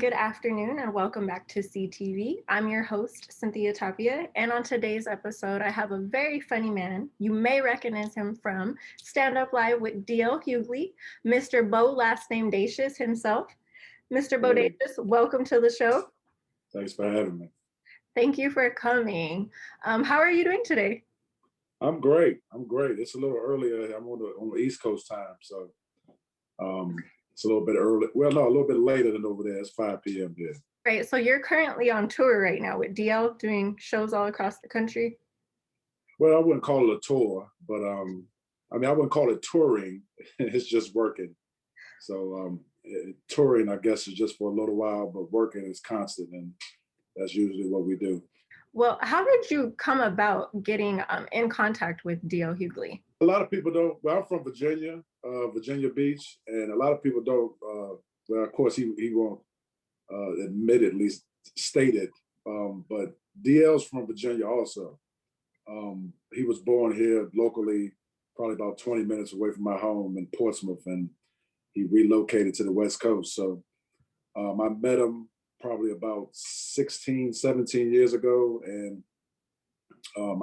good afternoon, and welcome back to CTV. I'm your host, Cynthia Tapia, and on today's episode, I have a very funny man. You may recognize him from Stand Up Live with DL Hughley, Mr. Bo, last name Dacious himself. Mr. Bo Hey, Dacious, welcome to the show. thanks for having me. Thank you for coming. How are you doing today? I'm great. It's a little earlier. I'm on the East Coast time, so it's a little bit early. Well, no, a little bit later than over there. It's 5 p.m. here. Right, so you're currently on tour right now with DL, doing shows all across the country. Well, I wouldn't call it a tour, but I wouldn't call it touring. It's just working. So touring, I guess, is just for a little while, but working is constant, and that's usually what we do. Well, how did you come about getting in contact with DL Hughley? A lot of people don't. Well, I'm from Virginia, Virginia Beach, and a lot of people don't. Well, of course, he won't admit it, at least state it. But DL's from Virginia also. He was born here locally, probably about 20 minutes away from my home in Portsmouth, and he relocated to the West Coast. So I met him probably about 16, 17 years ago, and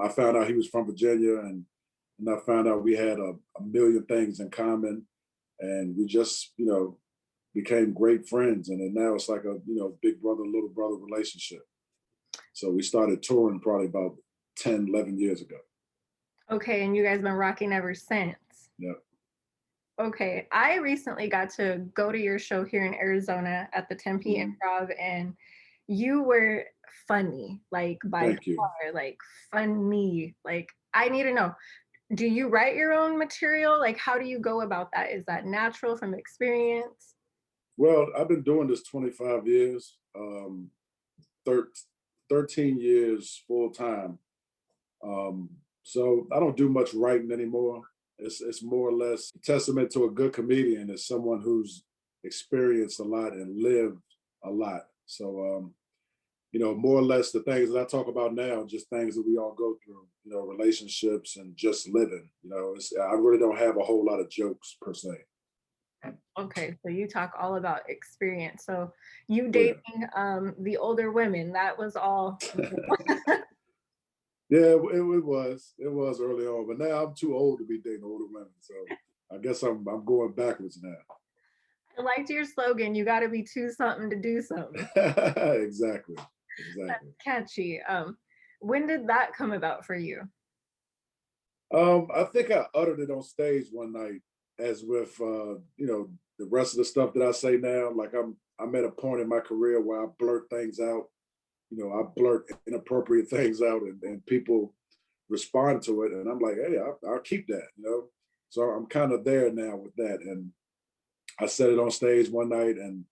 I found out he was from Virginia, and I found out we had a million things in common, and we just, became great friends. And then now it's like a, big brother, little brother relationship. So we started touring probably about 10, 11 years ago. Okay, and you guys been rocking ever since. Yeah. Okay, I recently got to go to your show here in Arizona at the Tempe Improv, and you were funny, like by far, like funny. Like, I need to know, do you write your own material? Like, how do you go about that? Is that natural from experience? Well, I've been doing this 25 years, 13 years full time. So I don't do much writing anymore. It's more or less a testament to a good comedian is someone who's experienced a lot and lived a lot. So, more or less the things that I talk about now, just things that we all go through, relationships and just living. I really don't have a whole lot of jokes per se. Okay, so you talk all about experience. So you dating the older women, that was all. Yeah, it was early on, but now I'm too old to be dating older women. So I guess I'm going backwards now. I liked your slogan, you got to be too something to do something. Exactly. That's catchy. When did that come about for you? I think I uttered it on stage one night, as with the rest of the stuff that I say now. Like I'm at a point in my career where I blurt things out. I blurt inappropriate things out, and people respond to it, and I'm like, hey, I'll keep that. So I'm kind of there now with that, and I said it on stage one night, and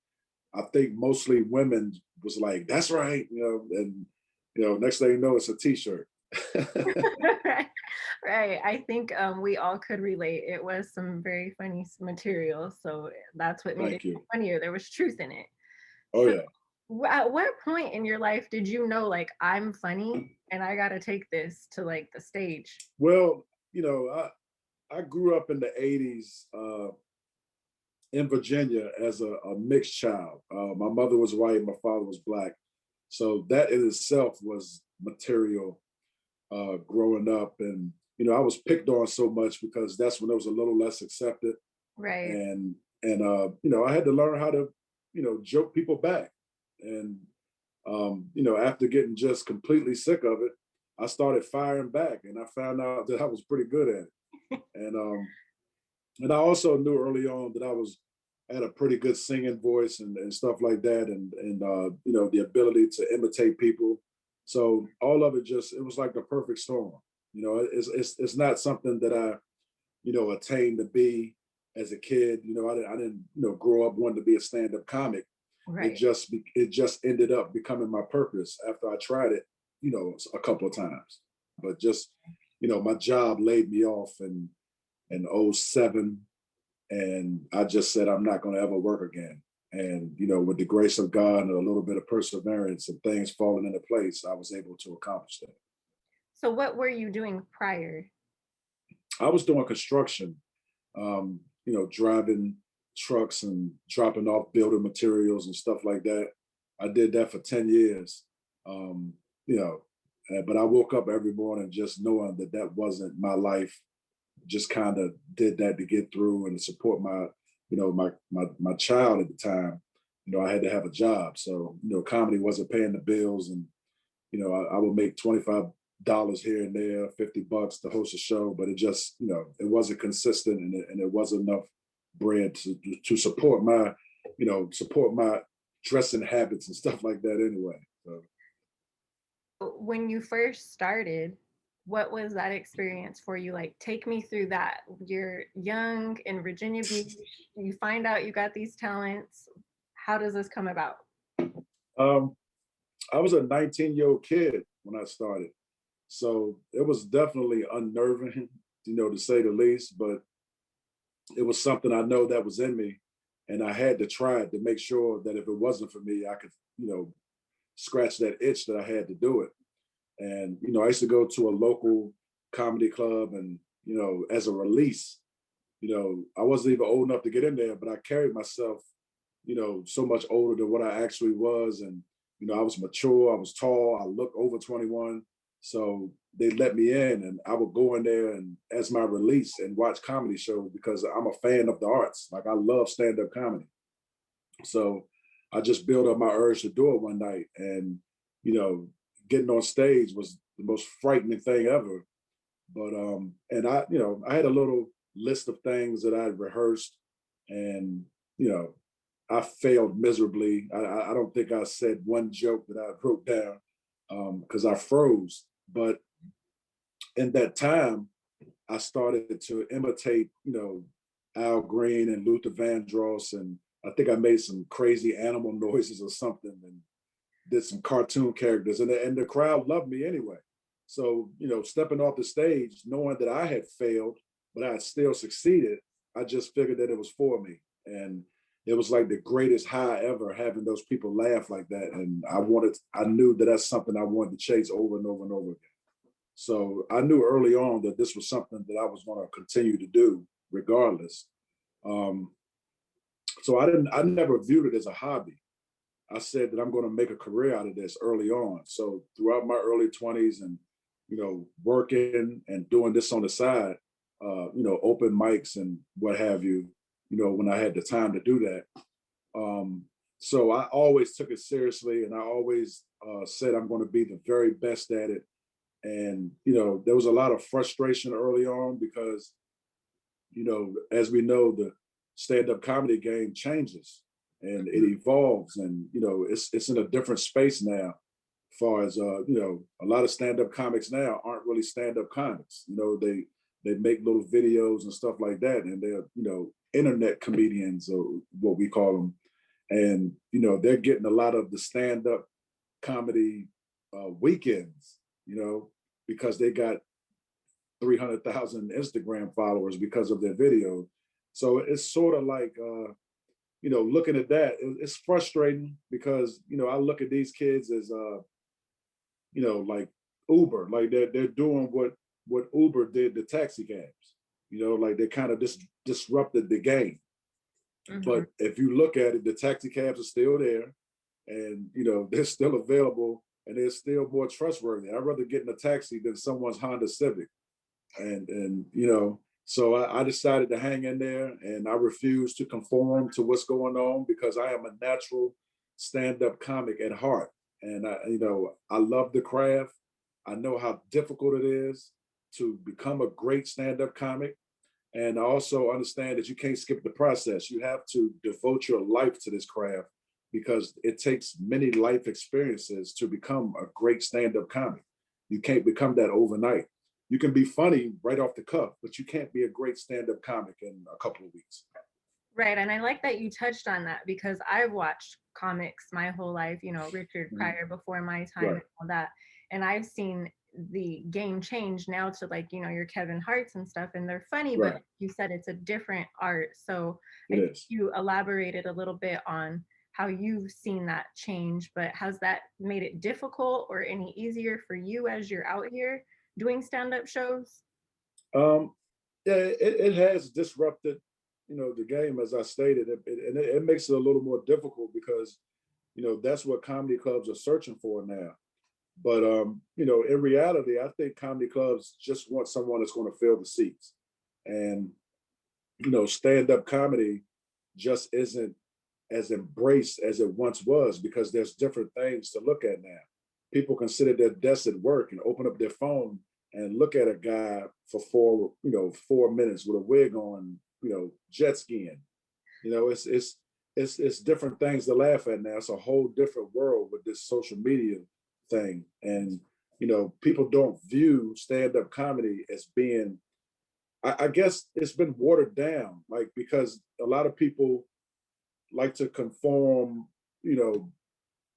I think mostly women was like, that's right, and next thing you know, it's a T-shirt. Right. I think we all could relate. It was some very funny material, so that's what made it funnier. There was truth in it. Oh, so, yeah. At what point in your life did you know, like, I'm funny and I got to take this to like the stage? Well, I grew up in the 80s in Virginia as a mixed child. My mother was white, my father was black. So that in itself was material growing up. And, I was picked on so much because that's when it was a little less accepted. Right. And I had to learn how to, joke people back. And, after getting just completely sick of it, I started firing back, and I found out that I was pretty good at it. And I also knew early on that had a pretty good singing voice and stuff like that, and the ability to imitate people. So all of it it was like the perfect storm. It's not something that I attained to be as a kid. I didn't grow up wanting to be a stand-up comic. Right. It just ended up becoming my purpose after I tried it, a couple of times. But just, my job laid me off in 07, and I just said I'm not going to ever work again. And with the grace of God and a little bit of perseverance and things falling into place, I was able to accomplish that. So what were you doing prior? I was doing construction, driving trucks and dropping off building materials and stuff like that. I did that for 10 years. Um, you know, but I woke up every morning just knowing that that wasn't my life. Just kind of did that to get through and to support my, my child at the time. I had to have a job. So, comedy wasn't paying the bills. And, I would make $25 here and there, $50 to host a show, but it just, it wasn't consistent, and it wasn't enough bread to support my, support my dressing habits and stuff like that anyway. So. When you first started, what was that experience for you? Like, take me through that. You're young in Virginia Beach, you find out you got these talents. How does this come about? Um, I was a 19-year-old kid when I started. So it was definitely unnerving, to say the least, but it was something I know that was in me. And I had to try it to make sure that if it wasn't for me, I could, scratch that itch that I had to do it. And, I used to go to a local comedy club, and, as a release, I wasn't even old enough to get in there, but I carried myself, so much older than what I actually was. And, I was mature, I was tall, I looked over 21. So they let me in, and I would go in there and as my release and watch comedy shows because I'm a fan of the arts. Like, I love stand-up comedy. So I just built up my urge to do it one night. And, you know, getting on stage was the most frightening thing ever. But and I had a little list of things that I rehearsed, and I failed miserably. I don't think I said one joke that I wrote down because I froze. But in that time, I started to imitate, Al Green and Luther Vandross, and I think I made some crazy animal noises or something, and did some cartoon characters, and the crowd loved me anyway. So, stepping off the stage, knowing that I had failed, but I had still succeeded, I just figured that it was for me. And it was like the greatest high ever, having those people laugh like that. And I knew that that's something I wanted to chase over and over and over again. So I knew early on that this was something that I was going to continue to do regardless. Um, so I never viewed it as a hobby. I said that I'm going to make a career out of this early on. So throughout my early 20s, and working and doing this on the side, open mics and what have you, when I had the time to do that. Um, so I always took it seriously, and I always said I'm going to be the very best at it. And there was a lot of frustration early on because as we know, the stand-up comedy game changes and it evolves, and it's in a different space now. As far as a lot of stand-up comics now aren't really stand-up comics. They make little videos and stuff like that, and they're internet comedians, or what we call them. And they're getting a lot of the stand-up comedy weekends, because they got 300,000 Instagram followers because of their video. So it's sort of like, looking at that, it's frustrating because, I look at these kids as, like Uber, like they're doing what Uber did to taxi cabs, like they kind of disrupted the game. Mm-hmm. But if you look at it, the taxi cabs are still there, and, they're still available, and they're still more trustworthy. I'd rather get in a taxi than someone's Honda Civic. And so I decided to hang in there, and I refused to conform to what's going on because I am a natural stand-up comic at heart. And I love the craft. I know how difficult it is to become a great stand-up comic. And I also understand that you can't skip the process. You have to devote your life to this craft because it takes many life experiences to become a great stand-up comic. You can't become that overnight. You can be funny right off the cuff, but you can't be a great stand-up comic in a couple of weeks. Right. And I like that you touched on that because I've watched comics my whole life, Richard Pryor before my time, right, and all that. And I've seen the game change now to, like, your Kevin Hart's and stuff, and they're funny, right, but you said it's a different art. So I think you elaborated a little bit on how you've seen that change, but has that made it difficult or any easier for you as you're out here doing stand-up shows? Yeah, it has disrupted, the game, as I stated, and it makes it a little more difficult because, that's what comedy clubs are searching for now. But in reality, I think comedy clubs just want someone that's going to fill the seats. And stand-up comedy just isn't as embraced as it once was because there's different things to look at now. People can sit at their desk at work and open up their phone and look at a guy for 4 minutes with a wig on, jet skiing. It's different things to laugh at now. It's a whole different world with this social media thing. And people don't view stand-up comedy as being, I guess it's been watered down, like because a lot of people like to conform,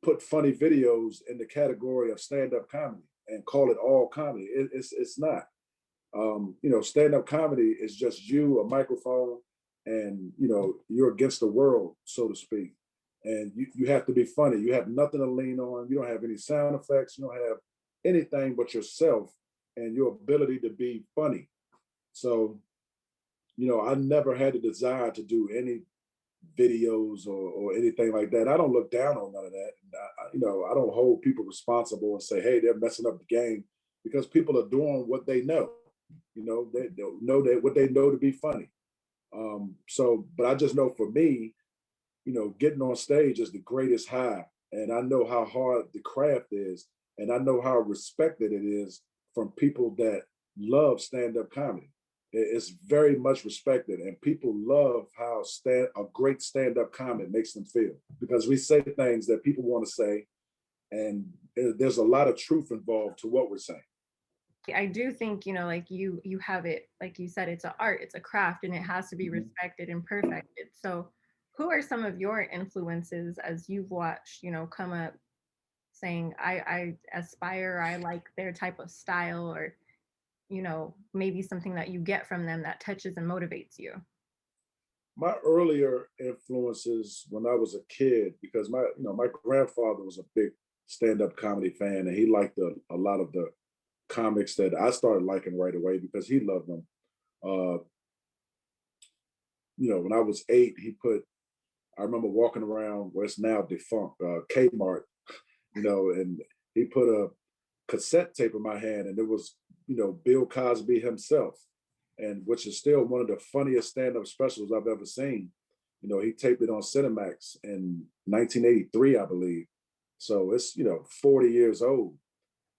put funny videos in the category of stand-up comedy and call it all comedy. It's not. Stand-up comedy is just you, a microphone, and you're against the world, so to speak. And you have to be funny. You have nothing to lean on. You don't have any sound effects. You don't have anything but yourself and your ability to be funny. So, I never had the desire to do any videos or anything like that. I don't look down on none of that. I don't hold people responsible and say, hey, they're messing up the game because people are doing what they know. They know that what they know to be funny. But I just know for me, getting on stage is the greatest high. And I know how hard the craft is. And I know how respected it is from people that love stand-up comedy. It's very much respected, and people love how a great stand-up comic makes them feel because we say things that people want to say, and there's a lot of truth involved to what we're saying. I do think, like you have it, like you said, it's an art, it's a craft, and it has to be respected and perfected. So who are some of your influences as you've watched, come up saying, I aspire, I like their type of style, or maybe something that you get from them that touches and motivates you? My earlier influences when I was a kid, because my grandfather was a big stand-up comedy fan, and he liked a lot of the comics that I started liking right away because he loved them. When I was 8, I remember walking around where it's now defunct, Kmart, and he put a cassette tape in my hand, and it was, Bill Cosby himself, and which is still one of the funniest stand-up specials I've ever seen. He taped it on Cinemax in 1983, I believe. So it's 40 years old,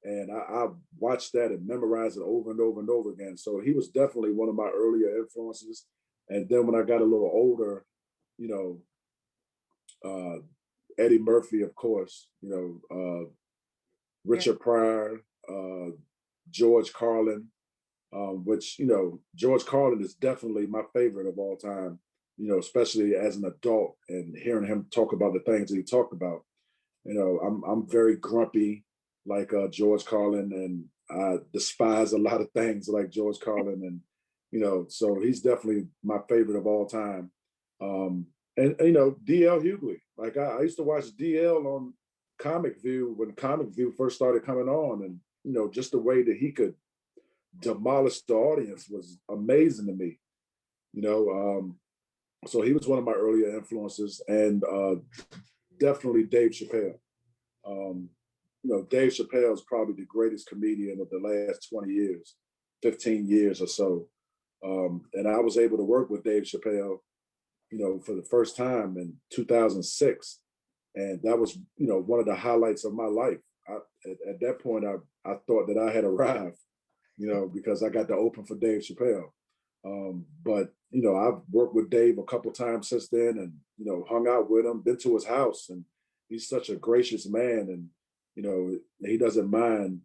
and I watched that and memorized it over and over and over again. So he was definitely one of my earlier influences. And then when I got a little older, you know, Eddie Murphy, of course, Richard Pryor, George Carlin, which, George Carlin is definitely my favorite of all time, especially as an adult and hearing him talk about the things that he talked about. I'm very grumpy like George Carlin, and I despise a lot of things like George Carlin. And, so he's definitely my favorite of all time. And DL Hughley, like I used to watch DL on Comic View when Comic View first started coming on. And, just the way that he could demolish the audience was amazing to me, so he was one of my earlier influences, and definitely Dave Chappelle. Um, Dave Chappelle is probably the greatest comedian of the last 20 years, 15 years or so. And I was able to work with Dave Chappelle, for the first time in 2006. And that was, one of the highlights of my life. At that point, I thought that I had arrived, because I got to open for Dave Chappelle. But I've worked with Dave a couple times since then, and hung out with him, been to his house, and he's such a gracious man, and he doesn't mind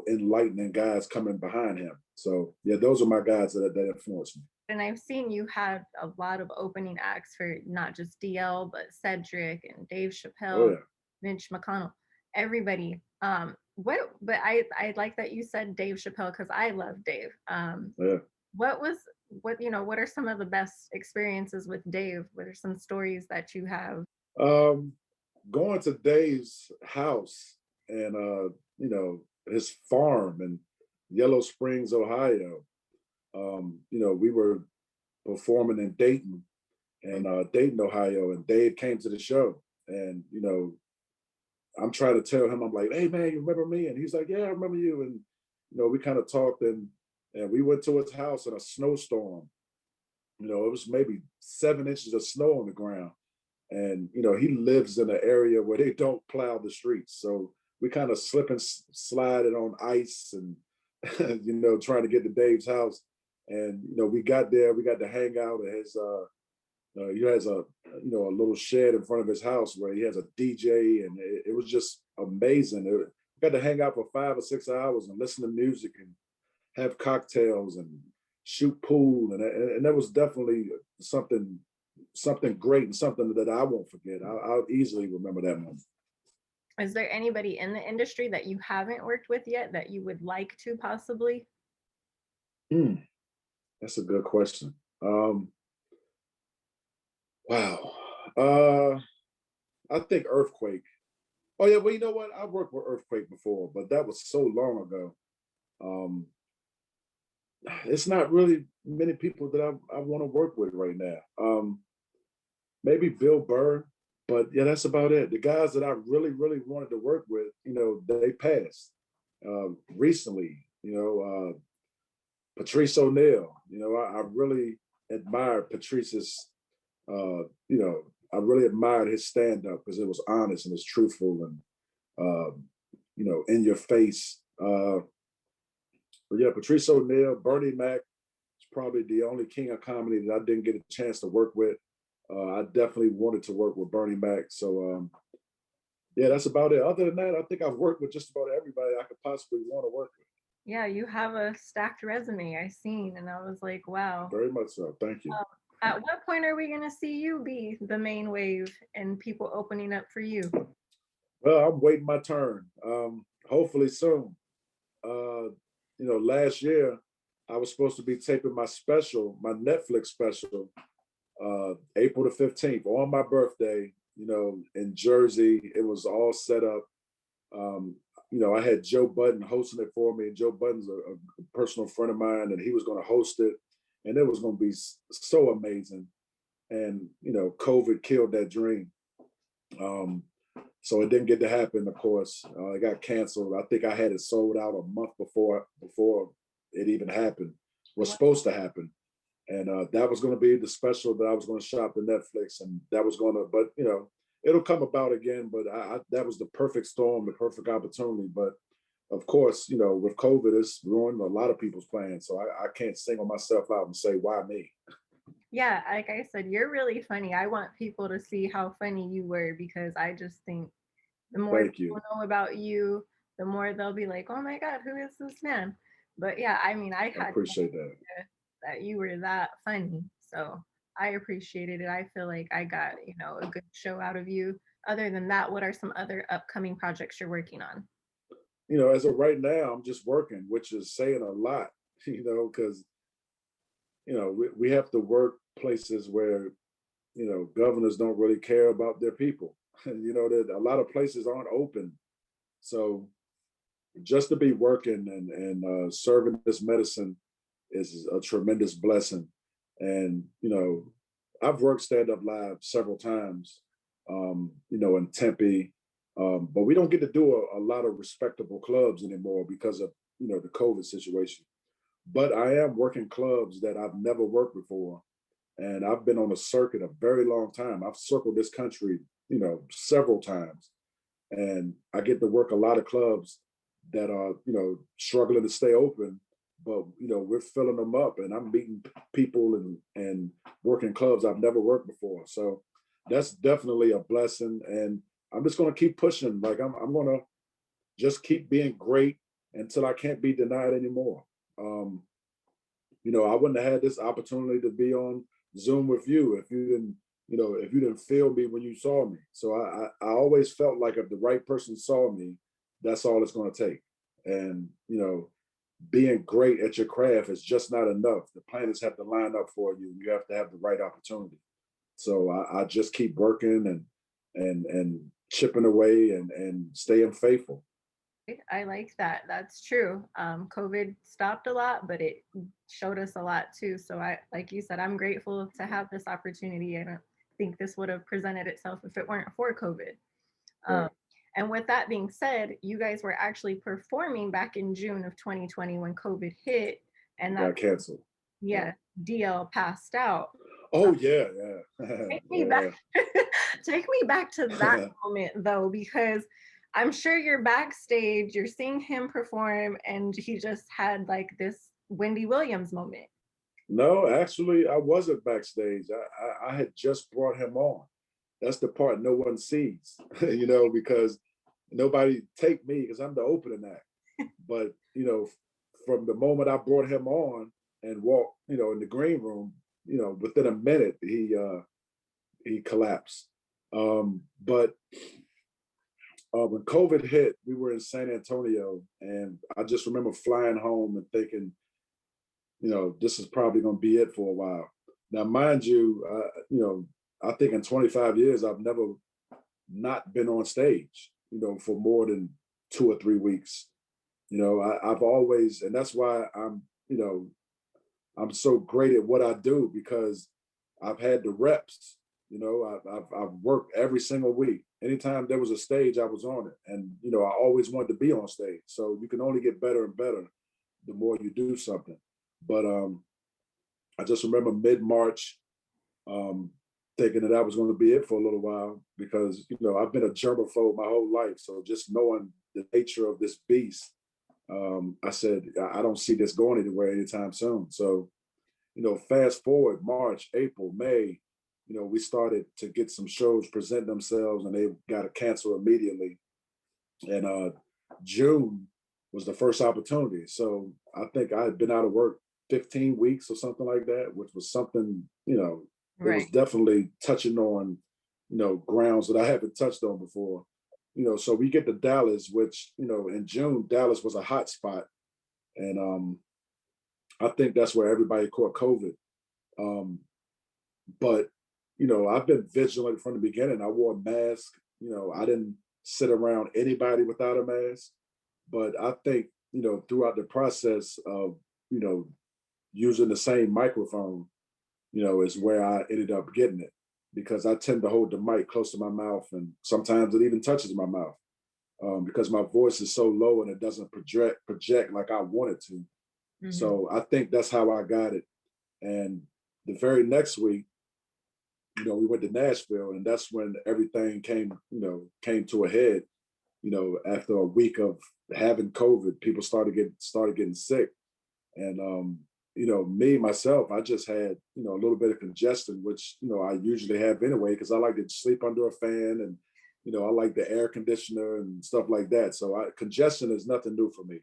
enlightening guys coming behind him. So yeah, those are my guys that influenced me. And I've seen you had a lot of opening acts for not just DL, but Cedric and Dave Chappelle, Oh, yeah. Mitch McConnell, everybody. But I like that you said Dave Chappelle because I love Dave. Yeah. What are some of the best experiences with Dave? What are some stories that you have? Going to Dave's house and his farm in Yellow Springs, Ohio. We were performing in Dayton, Ohio, and Dave came to the show, and I'm trying to tell him, I'm like, hey man, you remember me? And he's like, yeah, I remember you. And we kind of talked, and we went to his house in a snowstorm. It was maybe 7 inches of snow on the ground. And he lives in an area where they don't plow the streets. So we kind of slip and slide it on ice and trying to get to Dave's house. And we got there, we got to hang out at his he has a little shed in front of his house where he has a DJ, and it was just amazing. We got to hang out for 5 or 6 hours and listen to music and have cocktails and shoot pool, and that was definitely something great and something that I won't forget. I'll easily remember that moment. Is there anybody in the industry that you haven't worked with yet that you would like to possibly? That's a good question. Wow. I think Earthquake. Oh yeah, well, you know what? I've worked with Earthquake before, but that was so long ago. Um, it's not really many people that I want to work with right now. Maybe Bill Burr, but yeah, that's about it. The guys that I really, really wanted to work with, they passed recently. Patrice O'Neill. I really admired Patrice's. I really admired his stand up because it was honest and it's truthful and in your face. But yeah, Patrice O'Neill, Bernie Mac is probably the only king of comedy that I didn't get a chance to work with. I definitely wanted to work with Bernie Mac. So yeah, that's about it. Other than that, I think I've worked with just about everybody I could possibly want to work with. Yeah, you have a stacked resume I seen, and I was like, wow. Very much so. Thank you. At what point are we going to see you be the main wave and people opening up for you? Well, I'm waiting my turn. Hopefully soon. Last year I was supposed to be taping my special, my Netflix special, April the 15th on my birthday, in Jersey. It was all set up. I had Joe Budden hosting it for me. And Joe Budden's a personal friend of mine, and he was going to host it. And it was going to be so amazing. And, COVID killed that dream. So it didn't get to happen, of course. It got canceled. I think I had it sold out a month before it even happened. Was supposed to happen. And that was going to be the special that I was going to shop to Netflix. And that was going to, but, it'll come about again. But that was the perfect storm, the perfect opportunity. But of course, with COVID, it's ruined a lot of people's plans. So I can't single myself out and say, why me? Yeah, like I said, you're really funny. I want people to see how funny you were because I just think the more people know about you, the more they'll be like, oh my God, who is this man? But yeah, I mean, I had appreciate that you were that funny. So I appreciated it. I feel like I got, a good show out of you. Other than that, what are some other upcoming projects you're working on? As of right now, I'm just working, which is saying a lot, because we have to work places where governors don't really care about their people. That a lot of places aren't open, so just to be working and serving this medicine is a tremendous blessing. And I've worked stand up live several times, in Tempe, but we don't get to do a lot of respectable clubs anymore because of the COVID situation. But I am working clubs that I've never worked before. And I've been on a circuit a very long time. I've circled this country, several times. And I get to work a lot of clubs that are, struggling to stay open. But, we're filling them up and I'm meeting people and working clubs I've never worked before. So that's definitely a blessing. And I'm just going to keep pushing. Like I'm going to just keep being great until I can't be denied anymore. I wouldn't have had this opportunity to be on Zoom with you if you didn't feel me when you saw me. So I always felt like if the right person saw me, that's all it's going to take. And being great at your craft is just not enough. The planets have to line up for you. You have to have the right opportunity. So I just keep working and chipping away and staying faithful. I like that. That's true. COVID stopped a lot, but it showed us a lot too. So like you said, I'm grateful to have this opportunity. I don't think this would have presented itself if it weren't for COVID. Right. And with that being said, you guys were actually performing back in June of 2020 when COVID hit, and got that, canceled. yeah, DL passed out. Oh yeah, Take me back, yeah. take me back to that moment though, because I'm sure you're backstage, you're seeing him perform, and he just had like this Wendy Williams moment. No, actually, I wasn't backstage. I had just brought him on. That's the part no one sees, because nobody take me because I'm the opening act. But from the moment I brought him on and walked, in the green room, within a minute he collapsed. But when COVID hit, we were in San Antonio, and I just remember flying home and thinking, this is probably going to be it for a while. Now, mind you, I think in 25 years, I've never not been on stage, for more than 2 or 3 weeks. I've always, and that's why I'm so great at what I do, because I've had the reps. I've worked every single week. Anytime there was a stage, I was on it, and I always wanted to be on stage. So you can only get better and better the more you do something. But I just remember mid-March thinking that was going to be it for a little while, because I've been a germaphobe my whole life. So just knowing the nature of this beast, I said I don't see this going anywhere anytime soon. So fast forward March, April, May, we started to get some shows present themselves, and they got to cancel immediately. And June was the first opportunity. So I think I had been out of work 15 weeks or something like that, which was something, it was definitely touching on, grounds that I haven't touched on before. So we get to Dallas, which, in June, Dallas was a hot spot. And I think that's where everybody caught COVID. But, I've been vigilant from the beginning. I wore a mask. I didn't sit around anybody without a mask. But I think, throughout the process of, using the same microphone, is where I ended up getting it, because I tend to hold the mic close to my mouth, and sometimes it even touches my mouth, because my voice is so low and it doesn't project like I want it to. Mm-hmm. So I think that's how I got it. And the very next week, we went to Nashville, and that's when everything came to a head. After a week of having COVID, people started getting sick. And me myself, I just had a little bit of congestion, which I usually have anyway, because I like to sleep under a fan, and I like the air conditioner and stuff like that. So congestion is nothing new for me.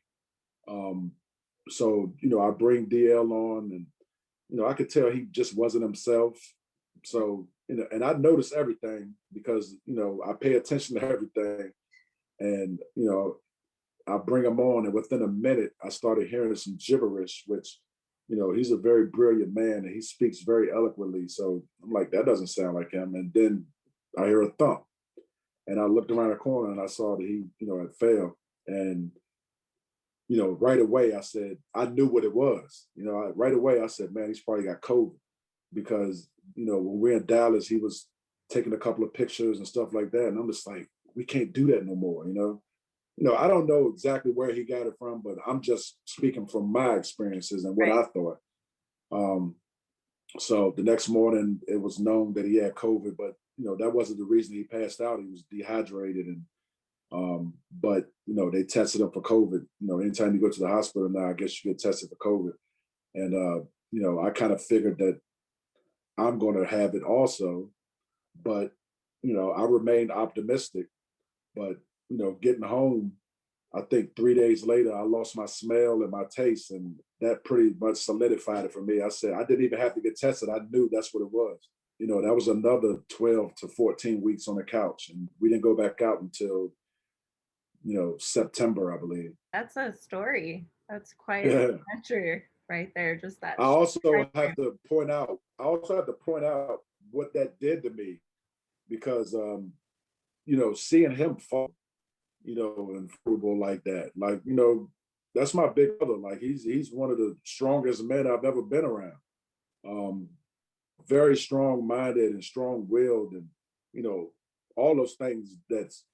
So I bring DL on, and I could tell he just wasn't himself. So and I notice everything, because I pay attention to everything, and I bring him on, and within a minute, I started hearing some gibberish, which, he's a very brilliant man, and he speaks very eloquently. So I'm like, that doesn't sound like him. And then I hear a thump, and I looked around the corner, and I saw that he, had failed. And, right away, I said, I knew what it was. Right away, I said, man, he's probably got COVID, because, when we're in Dallas, he was taking a couple of pictures and stuff like that. And I'm just like, we can't do that no more, I don't know exactly where he got it from, but I'm just speaking from my experiences and what I thought. So the next morning, it was known that he had COVID, but that wasn't the reason he passed out. He was dehydrated, and but they tested him for COVID. Anytime you go to the hospital now, I guess you get tested for COVID. And I kind of figured that I'm going to have it also, but I remained optimistic. But getting home, I think 3 days later, I lost my smell and my taste, and that pretty much solidified it for me. I said I didn't even have to get tested. I knew that's what it was. That was another 12 to 14 weeks on the couch, and we didn't go back out until September, I believe. That's a story. That's quite an adventure right there. Just that. I also have to point out what that did to me, because seeing him fall, and football like that, like that's my big brother. Like he's one of the strongest men I've ever been around. Very strong-minded and strong-willed, and all those things that's,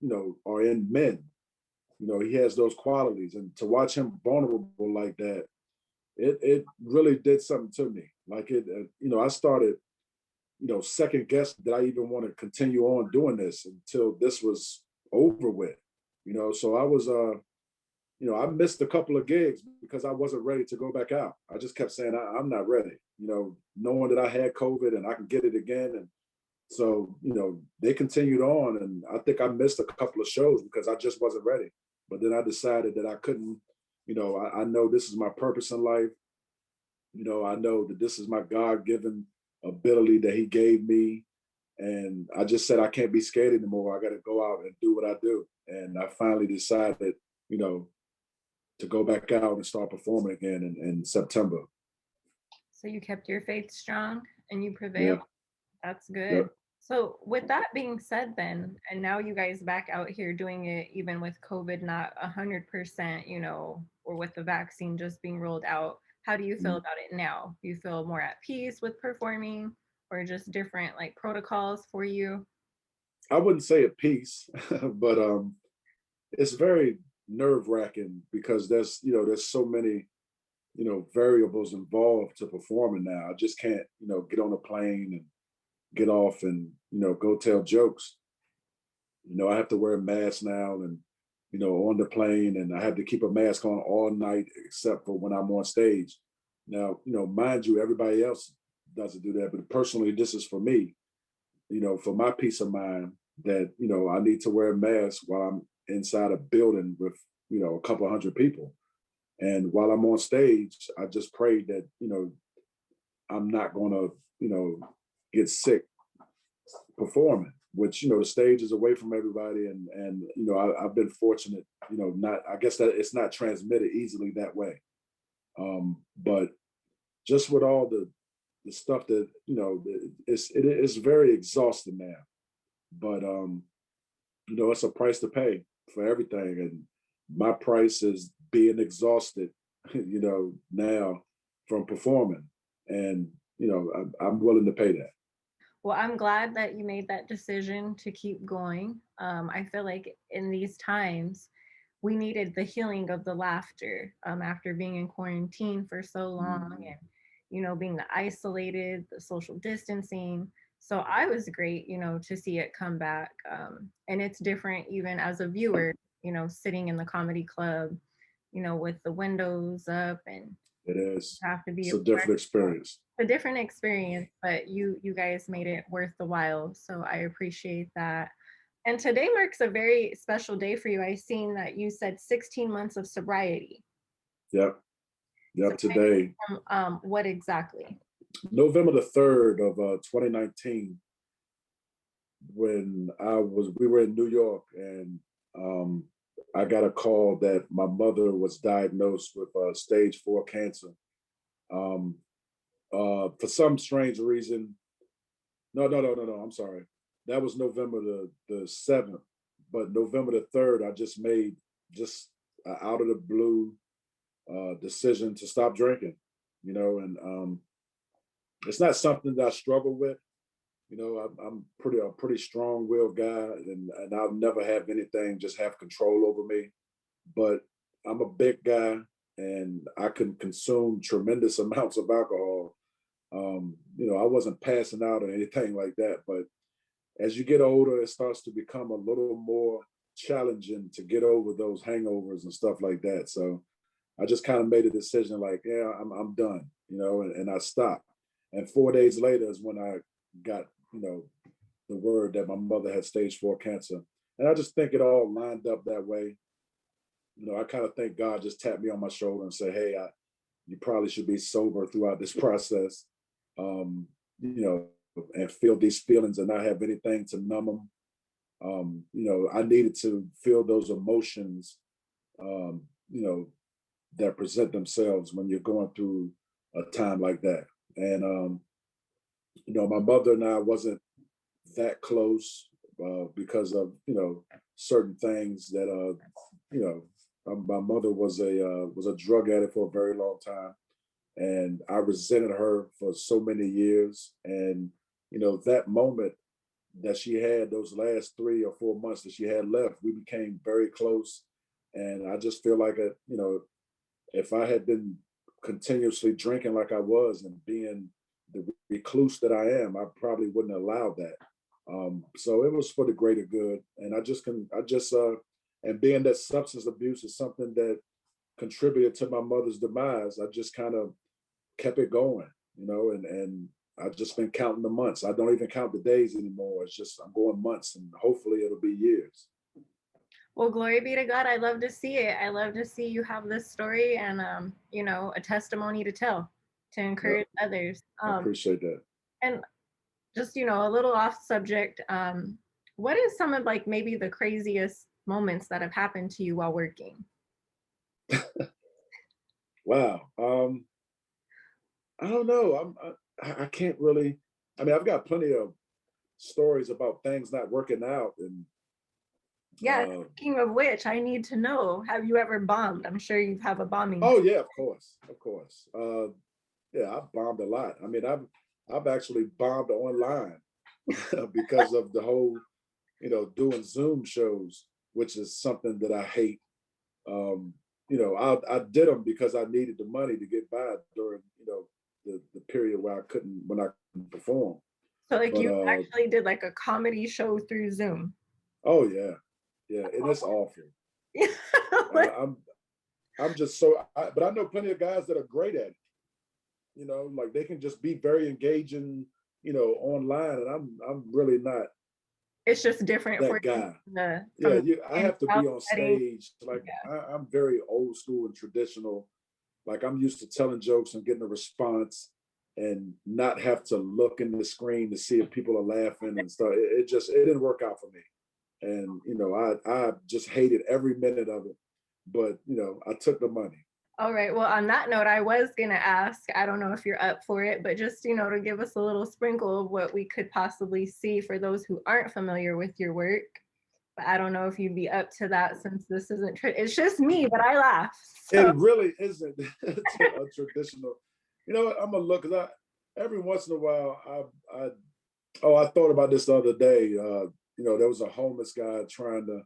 are in men. He has those qualities, and to watch him vulnerable like that, it really did something to me. Like I started, second guess that I even want to continue on doing this until this was over with. So I was I missed a couple of gigs because I wasn't ready to go back out. I just kept saying I'm not ready. Knowing that I had COVID and I can get it again, and so they continued on, and I think I missed a couple of shows because I just wasn't ready. But then I decided that I couldn't. I know this is my purpose in life. I know that this is my God-given ability that He gave me, and I just said I can't be scared anymore. I got to go out and do what I do. And I finally decided, to go back out and start performing again in September. So you kept your faith strong and you prevailed. Yeah. That's good. Yeah. So with that being said then, and now you guys back out here doing it even with COVID not 100%, or with the vaccine just being rolled out, how do you feel about it now? Do you feel more at peace with performing, or just different like protocols for you? I wouldn't say at peace, but it's very nerve-wracking because there's so many variables involved to performing now. I just can't get on a plane and get off and go tell jokes. I have to wear a mask now, and on the plane, and I have to keep a mask on all night except for when I'm on stage. Now, mind you, everybody else doesn't do that, but personally, this is for me. For my peace of mind, that I need to wear a mask while I'm inside a building with a couple of hundred people. And while I'm on stage, I just pray that I'm not going to get sick performing. Which the stage is away from everybody, and I've been fortunate. Not, I guess that it's not transmitted easily that way. But just with all the stuff that it is very exhausting now. But it's a price to pay for everything, and my price is being exhausted now from performing, and I'm willing to pay that. Well, I'm glad that you made that decision to keep going. I feel like in these times we needed the healing of the laughter, after being in quarantine for so long, and being the isolated, the social distancing. So I was great, to see it come back. And it's different even as a viewer, sitting in the comedy club, with the windows up, and It is. have to be It's a different experience. a different experience, but you guys made it worth the while. So I appreciate that. And today marks a very special day for you. I seen that you said 16 months of sobriety. Yep. So Yep. Today. What exactly? November the 3rd of 2019, when we were in New York, and I got a call that my mother was diagnosed with stage 4 cancer. For some strange reason, no, I'm sorry. That was November the 7th, but November the 3rd, I just made out of the blue decision to stop drinking. And it's not something that I struggle with. I'm a pretty strong-willed guy, and I'll never have anything just have control over me. But I'm a big guy, and I can consume tremendous amounts of alcohol. I wasn't passing out or anything like that, but as you get older, it starts to become a little more challenging to get over those hangovers and stuff like that. So I just kind of made a decision, like, yeah, I'm done, and I stopped. And 4 days later is when I got, the word that my mother had stage 4 cancer. And I just think it all lined up that way. I kind of think God just tapped me on my shoulder and said, hey, you probably should be sober throughout this process, and feel these feelings and not have anything to numb them. I needed to feel those emotions, that present themselves when you're going through a time like that. And, my mother and I wasn't that close because of, certain things that, my mother was a drug addict for a very long time, and I resented her for so many years. And that moment that she had those last 3 or 4 months that she had left, we became very close. And I just feel like, if I had been continuously drinking like I was and being the recluse that I am, I probably wouldn't allow that. So it was for the greater good. And and being that substance abuse is something that contributed to my mother's demise, I just kind of kept it going, and I've just been counting the months. I don't even count the days anymore. It's just, I'm going months, and hopefully it'll be years. Well, glory be to God. I love to see it. I love to see you have this story and, a testimony to tell, to encourage others. I appreciate that. And just, a little off subject, what is some of like maybe the craziest moments that have happened to you while working? Wow. I don't know. I can't really. I mean, I've got plenty of stories about things not working out, and yeah. Speaking of which, I need to know: have you ever bombed? I'm sure you have a bombing. Oh yeah, of course, of course. Yeah, I've bombed a lot. I mean, I've actually bombed online because of the whole, doing Zoom shows, which is something that I hate. I did them because I needed the money to get by during, the period where when I couldn't perform. So like you actually did like a comedy show through Zoom. Oh yeah. Yeah. And it's awful. I'm just but I know plenty of guys that are great at it. Like they can just be very engaging, online, and I'm really not. It's just different that for guy. I have to be on stage. Like I'm very old school and traditional. Like I'm used to telling jokes and getting a response and not have to look in the screen to see if people are laughing and stuff. It didn't work out for me. And, I just hated every minute of it. But, I took the money. All right. Well, on that note, I was going to ask, I don't know if you're up for it, but just, to give us a little sprinkle of what we could possibly see for those who aren't familiar with your work. But I don't know if you'd be up to that since this isn't, it's just me, but I laugh. So. It really isn't a traditional, I'm going to look, because every once in a while, I thought about this the other day. There was a homeless guy trying to,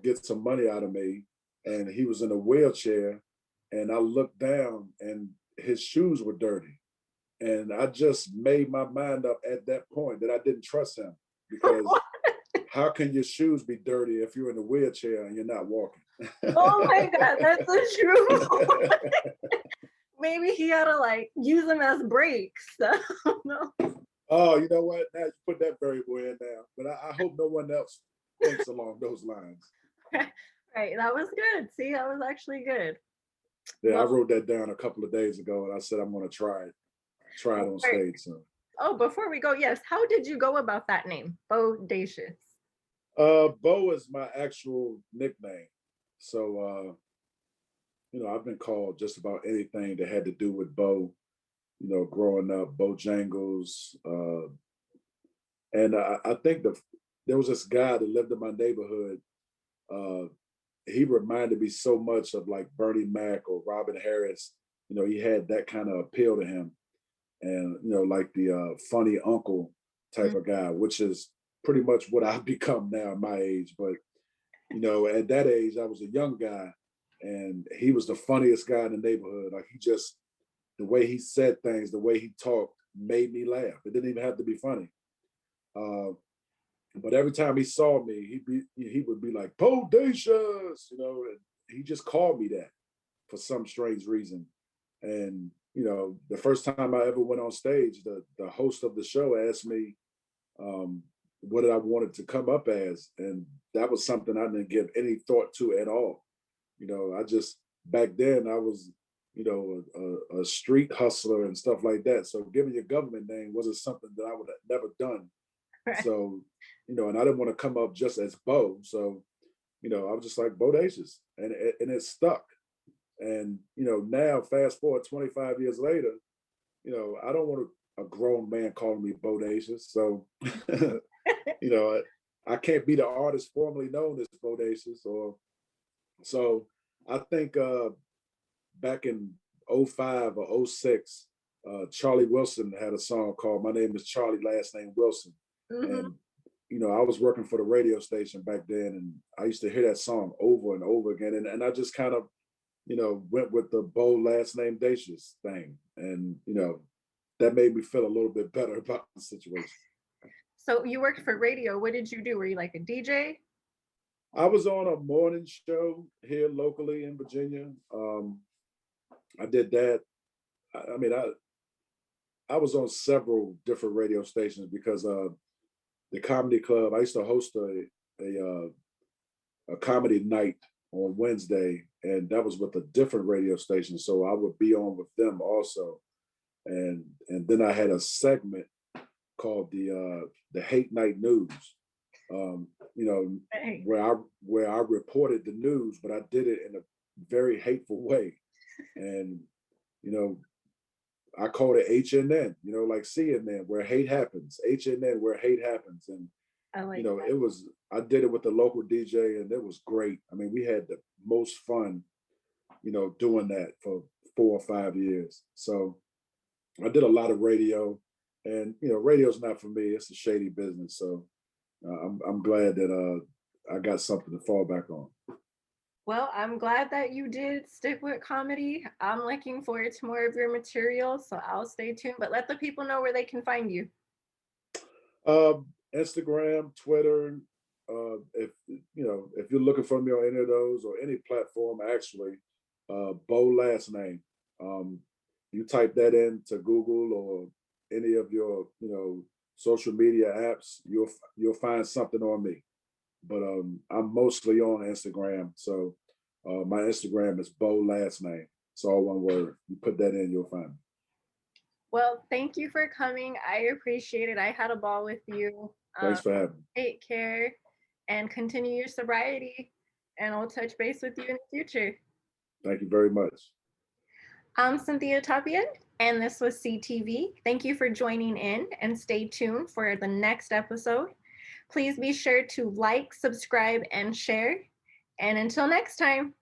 get some money out of me, and he was in a wheelchair. And I looked down and his shoes were dirty. And I just made my mind up at that point that I didn't trust him, because how can your shoes be dirty if you're in a wheelchair and you're not walking? Oh my God, that's the truth. Maybe he had to use them as brakes. I don't know. Oh, you know what? Now you put that variable in now. But I hope no one else thinks along those lines. Right, that was good. See, that was actually good. Yeah, I wrote that down a couple of days ago, and I said I'm going to try it on stage. So. Oh, before we go, yes, how did you go about that name, Dacious? Bo is my actual nickname. So, I've been called just about anything that had to do with Bo. Growing up, Bojangles, and I think there was this guy that lived in my neighborhood. He reminded me so much of like Bernie Mac or Robin Harris. He had that kind of appeal to him, and like the funny uncle type of guy, which is pretty much what I've become now at my age. But at that age, I was a young guy, and he was the funniest guy in the neighborhood. Like the way he said things, the way he talked made me laugh. It didn't even have to be funny. But every time he saw me, he would be like, Bodacious, and he just called me that for some strange reason. And, the first time I ever went on stage, the host of the show asked me what did I wanted to come up as. And that was something I didn't give any thought to at all. I just, back then I was, a street hustler and stuff like that. So giving your government name wasn't something that I would have never done. Right. So, and I didn't want to come up just as Bo. So, I was just like Bodacious, and it stuck. And, now fast forward 25 years later, I don't want a grown man calling me Bodacious. So, I can't be the artist formerly known as Bodacious. So I think back in 05 or 06, Charlie Wilson had a song called My Name is Charlie, Last Name Wilson. Mm-hmm. And I was working for the radio station back then, and I used to hear that song over and over again. And I just kind of, went with the bold last name Dacious thing. And, that made me feel a little bit better about the situation. So you worked for radio. What did you do? Were you like a DJ? I was on a morning show here locally in Virginia. I did that. I mean, I was on several different radio stations because the comedy club. I used to host a comedy night on Wednesday, and that was with a different radio station. So I would be on with them also, and then I had a segment called the Hate Night News. Hey. Where I reported the news, but I did it in a very hateful way, and you know I called it HNN, like CNN where hate happens, HNN where hate happens. And, I like I did it with the local DJ, and it was great. I mean, we had the most fun, doing that for 4 or 5 years. So I did a lot of radio, and, radio's not for me. It's a shady business. So I'm glad that I got something to fall back on. Well, I'm glad that you did stick with comedy. I'm looking forward to more of your material, so I'll stay tuned. But let the people know where they can find you. Instagram, Twitter. If you're looking for me on any of those or any platform, actually, Bo last name. You type that into Google or any of your social media apps, you'll find something on me. But I'm mostly on Instagram. So my Instagram is Bo last name. It's all one word. You put that in, you'll find me. Well, thank you for coming. I appreciate it. I had a ball with you. Thanks for having me. Take care and continue your sobriety. And I'll touch base with you in the future. Thank you very much. I'm Cynthia Tapian, and this was CTV. Thank you for joining in, and stay tuned for the next episode. Please be sure to like, subscribe, and share. And until next time.